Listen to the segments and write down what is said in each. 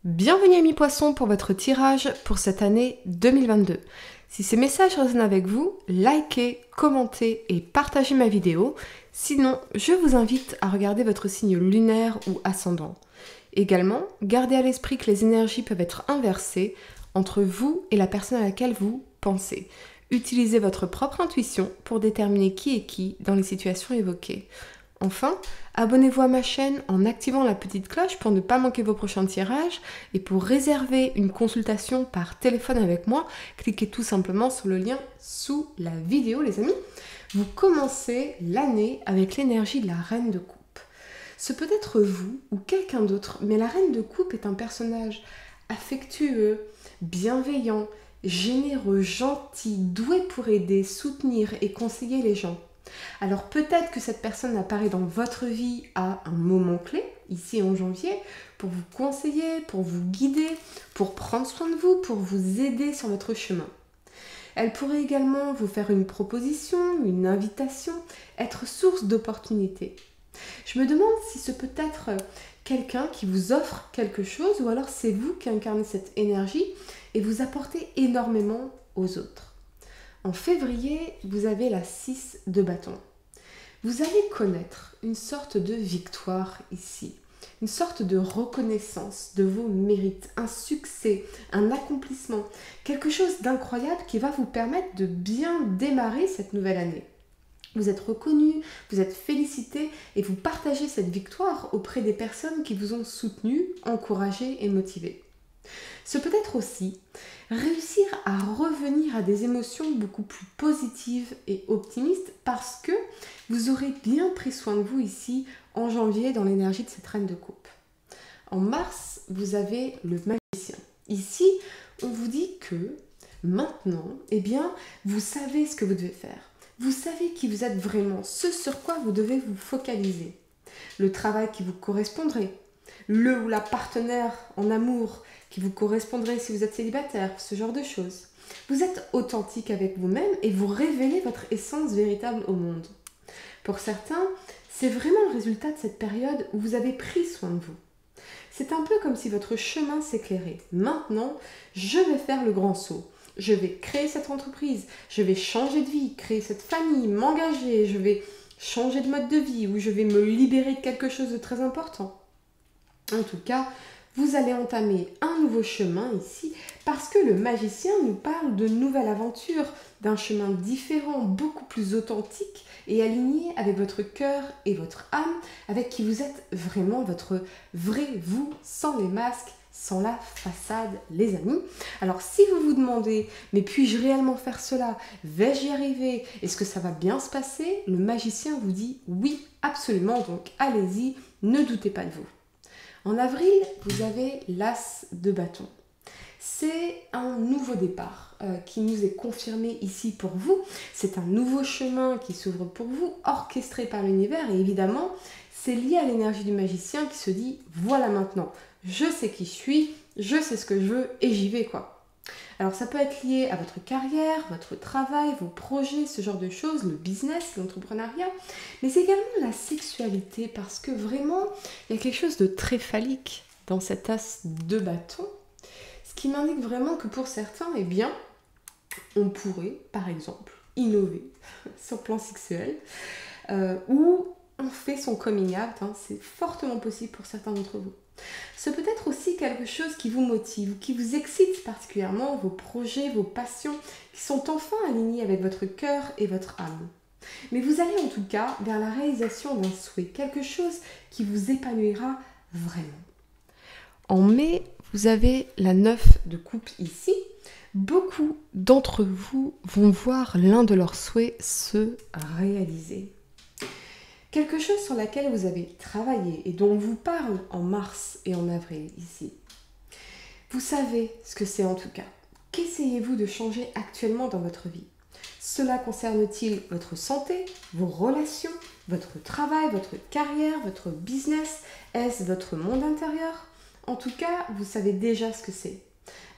Bienvenue amis poissons pour votre tirage pour cette année 2022. Si ces messages résonnent avec vous, likez, commentez et partagez ma vidéo. Sinon, je vous invite à regarder votre signe lunaire ou ascendant. Également, gardez à l'esprit que les énergies peuvent être inversées entre vous et la personne à laquelle vous pensez. Utilisez votre propre intuition pour déterminer qui est qui dans les situations évoquées. Enfin, abonnez-vous à ma chaîne en activant la petite cloche pour ne pas manquer vos prochains tirages et pour réserver une consultation par téléphone avec moi, cliquez tout simplement sur le lien sous la vidéo les amis. Vous commencez l'année avec l'énergie de la Reine de Coupe. Ce peut être vous ou quelqu'un d'autre, mais la Reine de Coupe est un personnage affectueux, bienveillant, généreux, gentil, doué pour aider, soutenir et conseiller les gens. Alors peut-être que cette personne apparaît dans votre vie à un moment clé, ici en janvier, pour vous conseiller, pour vous guider, pour prendre soin de vous, pour vous aider sur votre chemin. Elle pourrait également vous faire une proposition, une invitation, être source d'opportunités. Je me demande si ce peut être quelqu'un qui vous offre quelque chose ou alors c'est vous qui incarnez cette énergie et vous apportez énormément aux autres. En février, vous avez la 6 de bâton. Vous allez connaître une sorte de victoire ici, une sorte de reconnaissance de vos mérites, un succès, un accomplissement, quelque chose d'incroyable qui va vous permettre de bien démarrer cette nouvelle année. Vous êtes reconnu, vous êtes félicité et vous partagez cette victoire auprès des personnes qui vous ont soutenu, encouragé et motivé. Ce peut être aussi réussir à revenir à des émotions beaucoup plus positives et optimistes parce que vous aurez bien pris soin de vous ici en janvier dans l'énergie de cette Reine de Coupe. En mars, vous avez le Magicien. Ici, on vous dit que maintenant, vous savez ce que vous devez faire. Vous savez qui vous êtes vraiment, ce sur quoi vous devez vous focaliser. Le travail qui vous correspondrait, le ou la partenaire en amour qui vous correspondrait si vous êtes célibataire, ce genre de choses. Vous êtes authentique avec vous-même et vous révélez votre essence véritable au monde. Pour certains, c'est vraiment le résultat de cette période où vous avez pris soin de vous. C'est un peu comme si votre chemin s'éclairait. Maintenant, je vais faire le grand saut. Je vais créer cette entreprise, je vais changer de vie, créer cette famille, m'engager, je vais changer de mode de vie ou je vais me libérer de quelque chose de très important. En tout cas, vous allez entamer un nouveau chemin ici parce que le Magicien nous parle de nouvelles aventures, d'un chemin différent, beaucoup plus authentique et aligné avec votre cœur et votre âme, avec qui vous êtes vraiment votre vrai vous, sans les masques, sans la façade, les amis. Alors si vous vous demandez, mais puis-je réellement faire cela? Vais-je y arriver? Est-ce que ça va bien se passer? Le Magicien vous dit oui, absolument, donc allez-y, ne doutez pas de vous. En avril, vous avez l'As de bâton. C'est un nouveau départ qui nous est confirmé ici pour vous. C'est un nouveau chemin qui s'ouvre pour vous, orchestré par l'univers. Et évidemment, c'est lié à l'énergie du Magicien qui se dit « Voilà maintenant, je sais qui je suis, je sais ce que je veux et j'y vais quoi ». Alors ça peut être lié à votre carrière, votre travail, vos projets, ce genre de choses, le business, l'entrepreneuriat, mais également la sexualité parce que vraiment, il y a quelque chose de très phallique dans cet as de bâton, ce qui m'indique vraiment que pour certains, on pourrait, par exemple, innover sur le plan sexuel ou on fait son coming out, c'est fortement possible pour certains d'entre vous. Ce peut être aussi quelque chose qui vous motive, qui vous excite particulièrement, vos projets, vos passions, qui sont enfin alignés avec votre cœur et votre âme. Mais vous allez en tout cas vers la réalisation d'un souhait, quelque chose qui vous épanouira vraiment. En mai, vous avez la 9 de coupe ici. Beaucoup d'entre vous vont voir l'un de leurs souhaits se réaliser. Quelque chose sur laquelle vous avez travaillé et dont on vous parle en mars et en avril ici. Vous savez ce que c'est en tout cas. Qu'essayez-vous de changer actuellement dans votre vie? Cela concerne-t-il votre santé, vos relations, votre travail, votre carrière, votre business? Est-ce votre monde intérieur? En tout cas, vous savez déjà ce que c'est.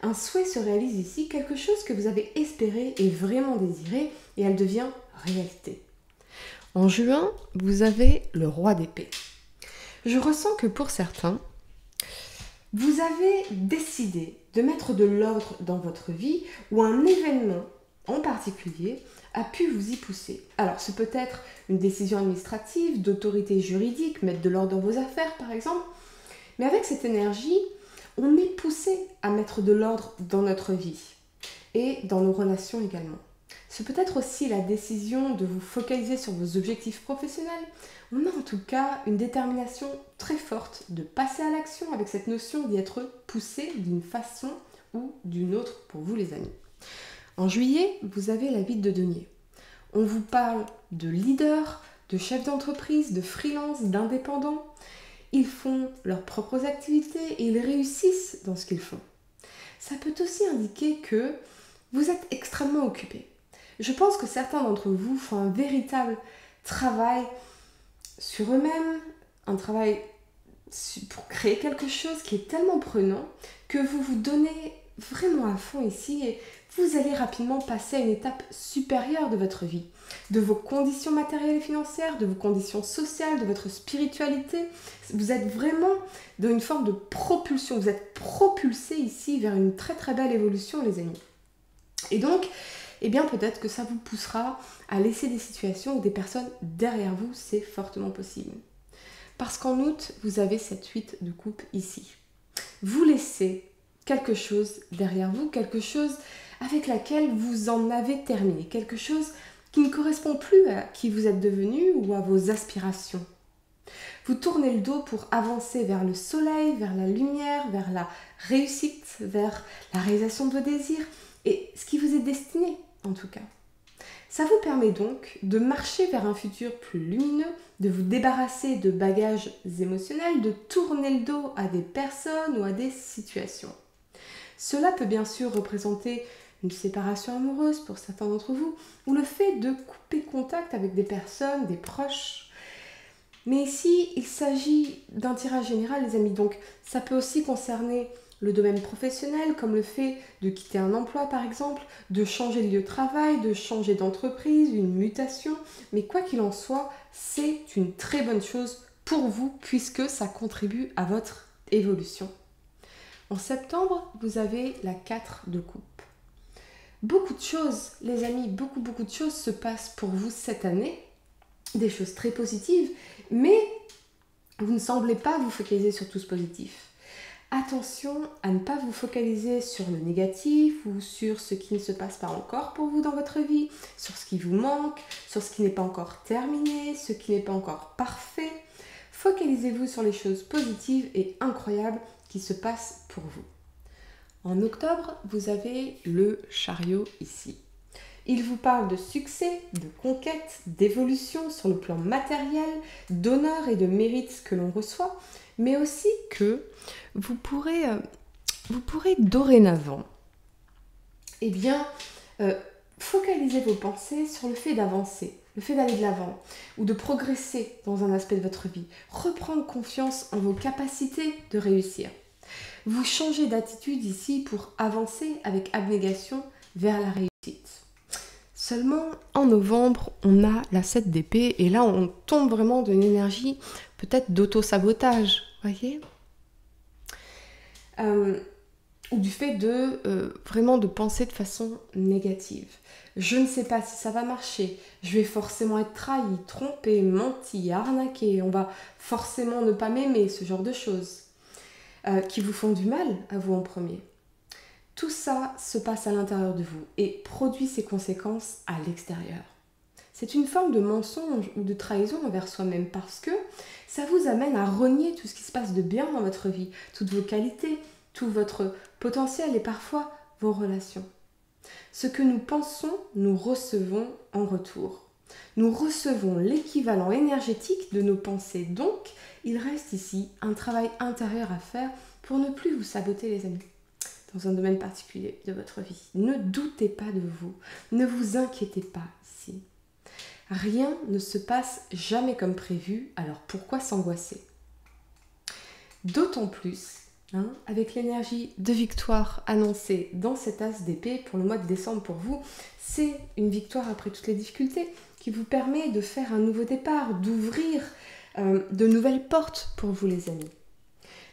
Un souhait se réalise ici, quelque chose que vous avez espéré et vraiment désiré et elle devient réalité. En juin, vous avez le Roi d'épée. Je ressens que pour certains, Vous avez décidé de mettre de l'ordre dans votre vie ou un événement en particulier a pu vous y pousser. Alors, c'est peut-être une décision administrative, d'autorité juridique, mettre de l'ordre dans vos affaires par exemple, mais avec cette énergie, on est poussé à mettre de l'ordre dans notre vie et dans nos relations également. C'est peut-être aussi la décision de vous focaliser sur vos objectifs professionnels. On a en tout cas une détermination très forte de passer à l'action avec cette notion d'y être poussé d'une façon ou d'une autre pour vous les amis. En juillet, vous avez la vie de denier. On vous parle de leaders, de chefs d'entreprise, de freelance, d'indépendants. Ils font leurs propres activités et ils réussissent dans ce qu'ils font. Ça peut aussi indiquer que vous êtes extrêmement occupé. Je pense que certains d'entre vous font un véritable travail sur eux-mêmes, un travail pour créer quelque chose qui est tellement prenant que vous vous donnez vraiment à fond ici et vous allez rapidement passer à une étape supérieure de votre vie, de vos conditions matérielles et financières, de vos conditions sociales, de votre spiritualité. Vous êtes vraiment dans une forme de propulsion, vous êtes propulsé ici vers une très très belle évolution les amis. Et donc, eh bien peut-être que ça vous poussera à laisser des situations ou des personnes derrière vous, c'est fortement possible. Parce qu'en août, vous avez cette 8 de coupe ici. Vous laissez quelque chose derrière vous, quelque chose avec laquelle vous en avez terminé, quelque chose qui ne correspond plus à qui vous êtes devenu ou à vos aspirations. Vous tournez le dos pour avancer vers le soleil, vers la lumière, vers la réussite, vers la réalisation de vos désirs et ce qui vous est destiné en tout cas. Ça vous permet donc de marcher vers un futur plus lumineux, de vous débarrasser de bagages émotionnels, de tourner le dos à des personnes ou à des situations. Cela peut bien sûr représenter une séparation amoureuse pour certains d'entre vous, ou le fait de couper contact avec des personnes, des proches. Mais ici, il s'agit d'un tirage général, les amis, donc ça peut aussi concerner le domaine professionnel, comme le fait de quitter un emploi par exemple, de changer de lieu de travail, de changer d'entreprise, une mutation. Mais quoi qu'il en soit, c'est une très bonne chose pour vous puisque ça contribue à votre évolution. En septembre, vous avez la 4 de coupe. Beaucoup de choses, les amis, beaucoup de choses se passent pour vous cette année. Des choses très positives, mais vous ne semblez pas vous focaliser sur tout ce positif. Attention à ne pas vous focaliser sur le négatif ou sur ce qui ne se passe pas encore pour vous dans votre vie, sur ce qui vous manque, sur ce qui n'est pas encore terminé, ce qui n'est pas encore parfait. Focalisez-vous sur les choses positives et incroyables qui se passent pour vous. En octobre, vous avez le chariot ici. Il vous parle de succès, de conquête, d'évolution sur le plan matériel, d'honneur et de mérite que l'on reçoit, mais aussi que vous pourrez dorénavant focaliser vos pensées sur le fait d'avancer, le fait d'aller de l'avant ou de progresser dans un aspect de votre vie. Reprendre confiance en vos capacités de réussir. Vous changez d'attitude ici pour avancer avec abnégation vers la réussite. Seulement, en novembre, on a la 7 d'épée et là, on tombe vraiment d'une énergie peut-être d'auto-sabotage, voyez, ou du fait de vraiment de penser de façon négative. Je ne sais pas si ça va marcher, je vais forcément être trahi, trompé, menti, arnaqué, on va forcément ne pas m'aimer, ce genre de choses qui vous font du mal à vous en premier. Tout ça se passe à l'intérieur de vous et produit ses conséquences à l'extérieur. C'est une forme de mensonge ou de trahison envers soi-même parce que ça vous amène à renier tout ce qui se passe de bien dans votre vie, toutes vos qualités, tout votre potentiel et parfois vos relations. Ce que nous pensons, nous recevons en retour. Nous recevons l'équivalent énergétique de nos pensées. Donc, il reste ici un travail intérieur à faire pour ne plus vous saboter les amis. Dans un domaine particulier de votre vie. Ne doutez pas de vous, ne vous inquiétez pas ici. Rien ne se passe jamais comme prévu, alors pourquoi s'angoisser? D'autant plus, avec l'énergie de victoire annoncée dans cet as d'épée pour le mois de décembre pour vous, c'est une victoire après toutes les difficultés qui vous permet de faire un nouveau départ, d'ouvrir de nouvelles portes pour vous les amis.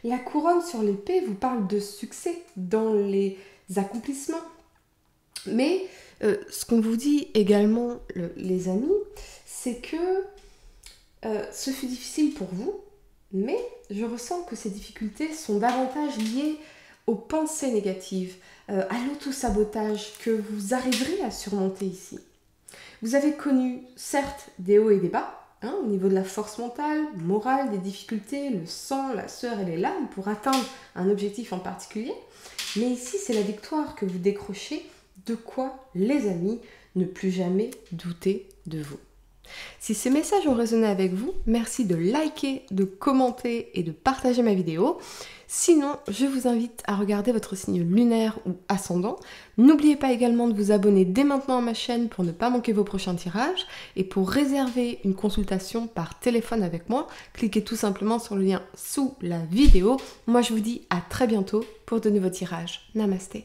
La couronne sur l'épée vous parle de succès dans les accomplissements. Mais ce qu'on vous dit également, les amis, c'est que ce fut difficile pour vous, mais je ressens que ces difficultés sont davantage liées aux pensées négatives, à l'auto-sabotage que vous arriverez à surmonter ici. Vous avez connu, certes, des hauts et des bas, au niveau de la force mentale, morale, des difficultés, le sang, la sueur et les larmes pour atteindre un objectif en particulier. Mais ici, c'est la victoire que vous décrochez, de quoi, les amis, ne plus jamais douter de vous. Si ces messages ont résonné avec vous, merci de liker, de commenter et de partager ma vidéo. Sinon, je vous invite à regarder votre signe lunaire ou ascendant. N'oubliez pas également de vous abonner dès maintenant à ma chaîne pour ne pas manquer vos prochains tirages. Et pour réserver une consultation par téléphone avec moi, cliquez tout simplement sur le lien sous la vidéo. Moi, je vous dis à très bientôt pour de nouveaux tirages. Namasté.